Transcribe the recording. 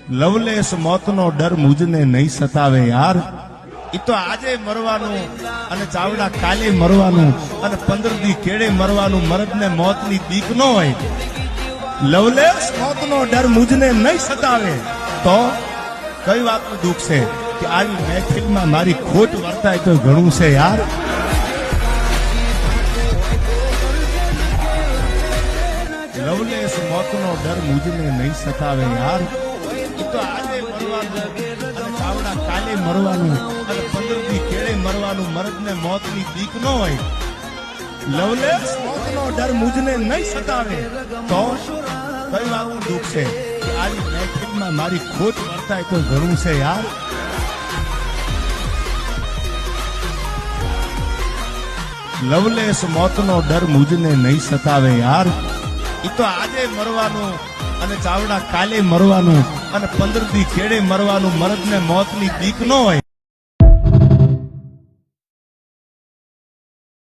Lovelace મોતનો ડર મુજને નહીં સતાવે યાર. ઈ તો આજે મરવાનું અને ચાવડા કાલે મરવાનું અને 15 દી કેળે મરવાનું. મરદને મોતની બીક ન હોય. લવલેસ મોતનો ડર મુજને નહીં સતાવે તો કઈ વાતનું દુઃખ છે કે આવી મહેફિલમાં મારી ખોટ વર્તાય તો ઘણું છે યાર. લવલેસ મોતનો ડર મુજને નહીં સતાવે યાર. ઈ તો આજે મરવાનું અને ચાવડા કાલે મરવાનું અને 15 દી કેળે મરવાનું. મરદને મોતની બીક ન હોય. લવલેસ મોતનો ડર મુજને નહીં સતાવે તો કઈ વાતનું દુઃખ છે કે આવી મહેફિલમાં મારી ખોટ વર્તાય તો ઘણું છે યાર. લવલેસ મોતનો ડર મુજને નહીં સતાવે યાર. ઈ તો આજે મરવાનું અને ચાવડા કાલે મરવાનું અને 15 દી કેળે મરવાનું. મરદને મોતની બીક ન હોય.